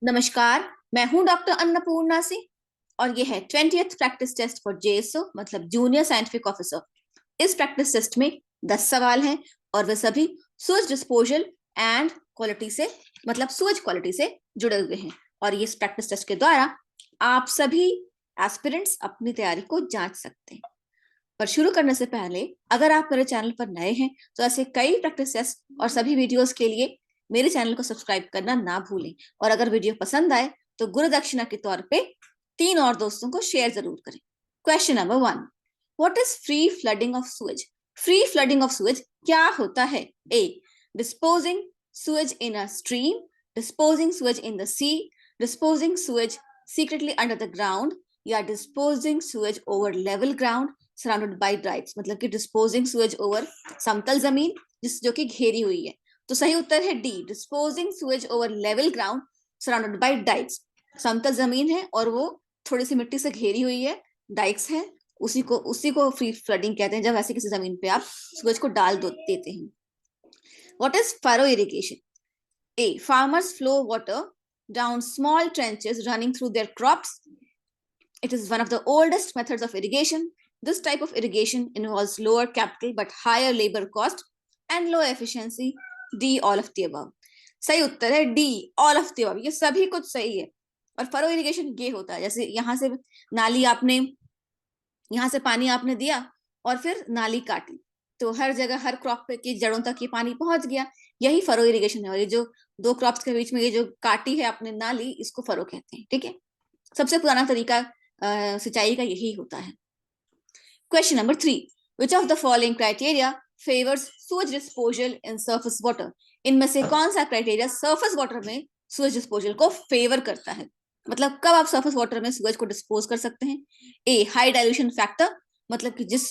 नमस्कार, मैं हूं डॉक्टर अन्नपूर्णा सिंह और ये है 20th practice test for JSO मतलब जूनियर साइंटिफिक ऑफिसर। इस प्रैक्टिस टेस्ट में 10 सवाल हैं और वे सभी सूज डिस्पोजल एंड क्वालिटी से मतलब सूज क्वालिटी से जुड़े हुए हैं। और ये इस प्रैक्टिस टेस्ट के द्वारा आप सभी एस्पिरेंट्स अपनी तैयारी को जांच सकते हैं। पर शुरू करने से पहले अगर आप मेरे चैनल पर नए हैं तो ऐसे कई प्रैक्टिस टेस्ट और सभी वीडियोस के लिए मेरे चैनल को सब्सक्राइब करना ना भूलें। और अगर वीडियो पसंद आए तो गुरु दक्षिणा के तौर पे 3 और दोस्तों को शेयर जरूर करें। Question number 1, what is free flooding of sewage? Free flooding of sewage क्या होता है? A, disposing sewage in a stream, disposing sewage in the sea, disposing sewage secretly under the ground, या disposing sewage over level ground surrounded by dikes मतलब कि disposing sewage over समतल जमीन जिस जो कि घेरी हुई है। तो सही उत्तर है D, disposing sewage over level ground surrounded by dykes. समतल जमीन है और वो थोड़ी सी मिट्टी से घेरी हुई है, डाइक्स है, उसी को फ्री फ्लडिंग कहते हैं जब ऐसे किसी जमीन पे आप सूरज को डाल देते हैं। What is furrow irrigation? A, farmers flow water down small trenches running through their crops. It is one of the oldest methods of irrigation. This type of irrigation involves lower capital but higher labor cost and low efficiency. D, all of the above. सही उत्तर है D, all of the above. ये सभी कुछ सही है। और furrow irrigation ये होता है जैसे यहाँ से नाली आपने यहाँ से पानी आपने दिया और फिर नाली काटी तो हर जगह हर क्रॉप की जड़ों तक ये पानी पहुंच गया। यही फरो इरिगेशन है। और ये जो दो क्रॉप्स के बीच में ये जो काटी है आपने नाली, इसको फरो कहते हैं। ठीक है, सबसे पुराना तरीका सिंचाई का यही होता है। Question number 3, which of the following criteria favours sewage disposal in surface water? इनमें से कौन सा क्राइटेरिया सरफेस वाटर में सूएज डिस्पोजल को फेवर करता है? मतलब कब आप सरफेस वाटर में सूएज को डिस्पोज कर सकते हैं? ए, हाई डाइल्यूशन फैक्टर मतलब कि जिस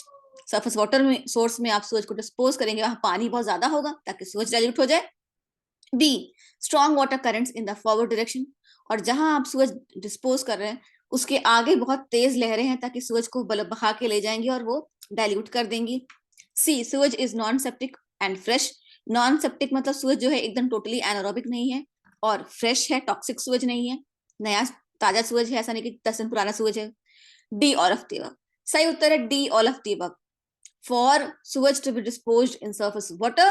सरफेस वाटर में सोर्स में आप सूएज को डिस्पोज करेंगे वहां पानी बहुत ज्यादा होगा ताकि सूएज डाइल्यूट हो जाए। B, strong water currents in the forward direction और जहां आप सूएज डिस्पोज कर रहे हैं उसके आगे बहुत तेज लहरें हैं ताकि सूएज को बहा के ले जाएंगी और वो डाइल्यूट कर देंगी। See, sewage is non septic and fresh. Non septic मतलब सूएज जो है एकदम टोटली एनारोबिक नहीं है और फ्रेश है, टॉक्सिक सूएज नहीं है, नया ताजा सूएज है, ऐसा नहीं कि 10 दिन पुराना सूएज है। D, all of the above. सही उत्तर है D, all of the above. For sewage to be disposed in surface water,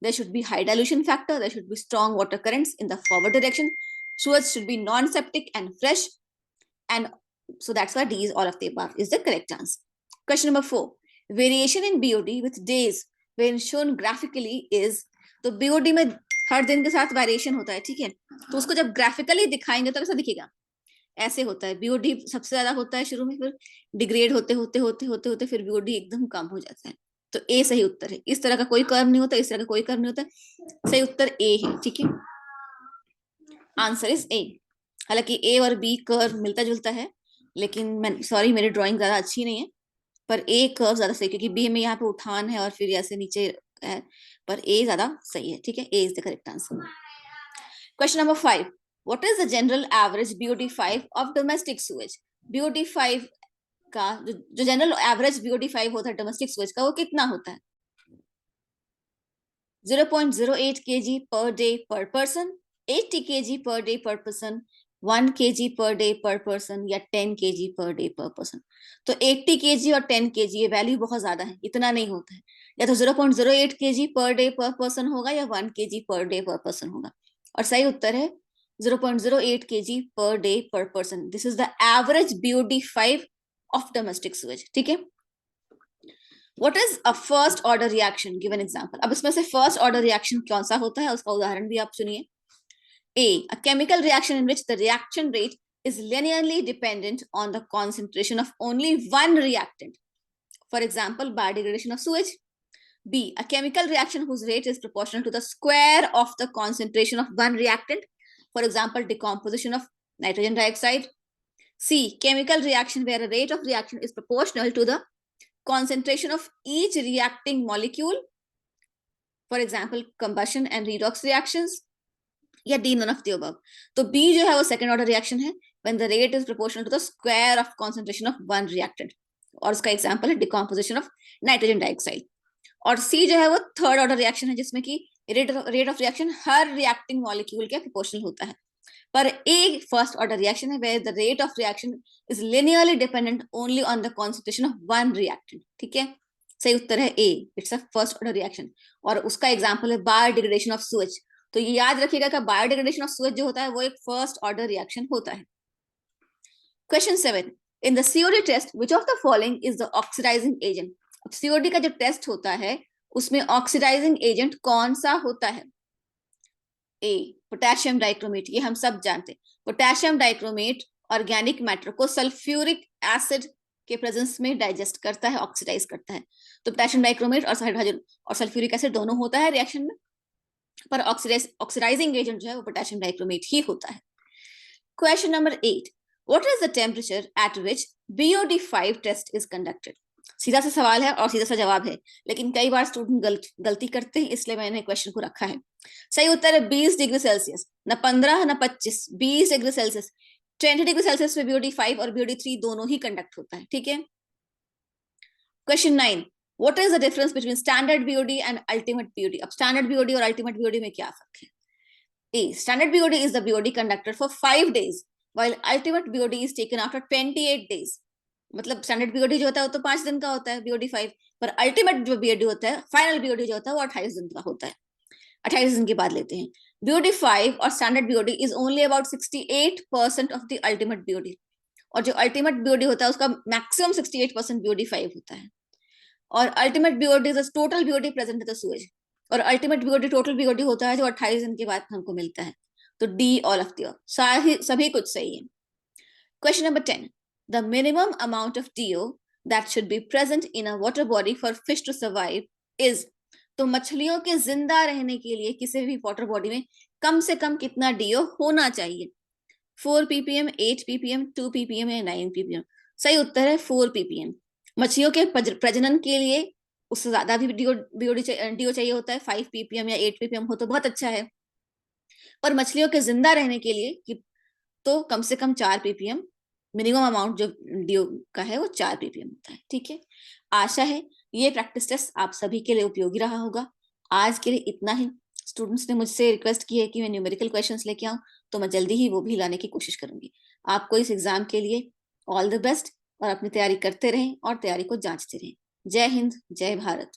there should be high dilution factor, there should be strong water currents in the forward direction, sewage should be non-septic and fresh, and so that's why D is all of the above is the correct answer. Question number 4, variation in BOD with days when shown graphically is, तो BOD में हर दिन के साथ variation होता है, ठीक है, तो उसको जब ग्राफिकली दिखाएंगे तो कैसा दिखेगा? ऐसे होता है। बीओडी सबसे ज्यादा होता है शुरू में, फिर डिग्रेड होते होते होते होते होते फिर बीओडी एकदम कम हो जाता है। तो ए सही उत्तर है। इस तरह का कोई कर्व नहीं होता, इस तरह का कोई कर्व नहीं होता। सही उत्तर ए है। ठीक है, आंसर इज ए। हालांकि ए और बी कर्व मिलता जुलता है लेकिन मैं सॉरी मेरी ड्राइंग ज्यादा अच्छी नहीं है, पर ए कर्व ज्यादा सही क्योंकि बी में यहाँ पे उठान है और फिर ऐसे नीचे है, पर ए ज्यादा सही है। ठीक है, A is the correct answer. Question number 5, what is the general average BOD5 of domestic sewage? BOD5 का जो जनरल एवरेज BOD5 होता है डोमेस्टिक स्वेज का वो कितना होता है? 0.08 kg per day per person, 80 kg per day per person, 1 kg per day per person या 10 kg per day per person। तो 80 kg और 10 kg ये वैल्यू बहुत ज्यादा है, इतना नहीं होता है। या तो 0.08 kg per day per person होगा या 1 kg per day per person होगा। और सही उत्तर है 0.08 kg per day per person। This is the average BOD5 of domestic Suez. ठीक है, What is a first order reaction? Give an example. अब इसमें से first order reaction कौन सा होता है उसका उदाहरण भी आप सुनिए। A, a chemical reaction in which the reaction rate is linearly dependent on the concentration of only one reactant. For example, biodegradation of sewage. B, a chemical reaction whose rate is proportional to the square of the concentration of one reactant. For example, decomposition of nitrogen dioxide. C, chemical reaction where a rate of reaction is proportional to the concentration of each reacting molecule, for example combustion and redox reactions, या D, none of the above। तो B जो है वो second order reaction है when the rate is proportional to the square of concentration of one reactant, और उसका example है decomposition of nitrogen dioxide. और C जो है वो थर्ड ऑर्डर रिएक्शन है जिसमें कि रेट ऑफ रिएक्शन हर रिएक्टिंग मॉलिक्यूल के प्रोपोर्शनल होता है। पर ए फर्स्ट ऑर्डर रिएक्शन है where the rate of reaction is linearly dependent only on the concentration of one reactant. ठीक है, सही उत्तर है A, it's a first order reaction. और उसका एग्जांपल है बायोडिग्रेडेशन ऑफ सूएज। तो ये याद रखिएगा कि बायोडिग्रेडेशन ऑफ सूएज जो होता है वो एक फर्स्ट ऑर्डर रिएक्शन होता है। Question 7, in the COD test which of the following is the oxidising agent. अब सीओडी का जो टेस्ट होता है उसमें ऑक्सीडाइजिंग एजेंट कौन सा होता है? ए पोटेशियम डाइक्रोमेट, ये हम सब जानते हैं। पोटेशियम डाइक्रोमेट ऑर्गेनिक मैटर को सल्फ्यूरिक एसिड के प्रेजेंस में डाइजेस्ट करता है, ऑक्सीडाइज करता है। तो पोटेशियम डाइक्रोमेट और हाइड्रोजन और सल्फ्यूरिक एसिड दोनों होता है रिएक्शन में, पर ऑक्सीडाइजिंग एजेंट जो है वो पोटेशियम डाइक्रोमेट ही होता है। Question number 8, what is the temperature at which BOD5 test is conducted. सीधा सा सवाल है और सीधा सा जवाब है, लेकिन कई बार स्टूडेंट गलती करते हैं, इसलिए मैंने क्वेश्चन को रखा है। सही उत्तर है 20 डिग्री सेल्सियस, न 15 न 25, 20 डिग्री सेल्सियस। 20 डिग्री सेल्सियस में BOD5 और BOD3 दोनों ही कंडक्ट होता है। ठीक है, question 9, what is the difference between standard BOD and ultimate BOD। अब स्टैंडर्ड BOD और अल्टीमेट BOD में क्या फर्क है? A standard BOD is the BOD conducted for 5 days while ultimate BOD is taken after 28 days। मतलब standard BOD जो होता है वो तो 5 दिन का होता है BOD5, पर अल्टीमेट जो BOD होता है, फाइनल BOD जो होता है वो 28 दिन का होता है। 28 दिन के बाद लेते हैं। BOD5 और standard BOD is only about 68% of the ultimate BOD, और जो अल्टीमेट BOD होता है उसका मैक्सिमम 68% BOD5 होता है। और ultimate BOD is total BOD present है सूएज, और अल्टीमेट BOD टोटल BOD होता है जो 28 दिन के बाद हमको मिलता है। तो डी ऑल ऑफ द सभी कुछ सही है। Question number 10, the minimum amount of DO that should be present in a water body for fish to survive is. तो मछलियों के जिंदा रहने के लिए किसी भी वाटर बॉडी में कम से कम कितना DO होना चाहिए? 4 ppm, 8 ppm, 2 ppm या 9 ppm। सही उत्तर है 4 ppm। मछलियों के प्रजनन के लिए उससे ज्यादा भी DO चाहिए होता है, 5 ppm या 8 ppm हो तो बहुत अच्छा है। और मछलियों के जिंदा रहने के लिए तो कम से कम 4 ppm मिनिमम अमाउंट जो DO का है वो 4 ppm होता है। ठीक है, आशा है ये प्रैक्टिस टेस्ट आप सभी के लिए उपयोगी रहा होगा। आज के लिए इतना ही। स्टूडेंट्स ने मुझसे रिक्वेस्ट की है कि मैं न्यूमेरिकल क्वेश्चंस लेके आऊं, तो मैं जल्दी ही वो भी लाने की कोशिश करूंगी। आपको इस एग्जाम के लिए ऑल द बेस्ट, और अपनी तैयारी करते रहें और तैयारी को जांचते रहें। जय हिंद, जय भारत।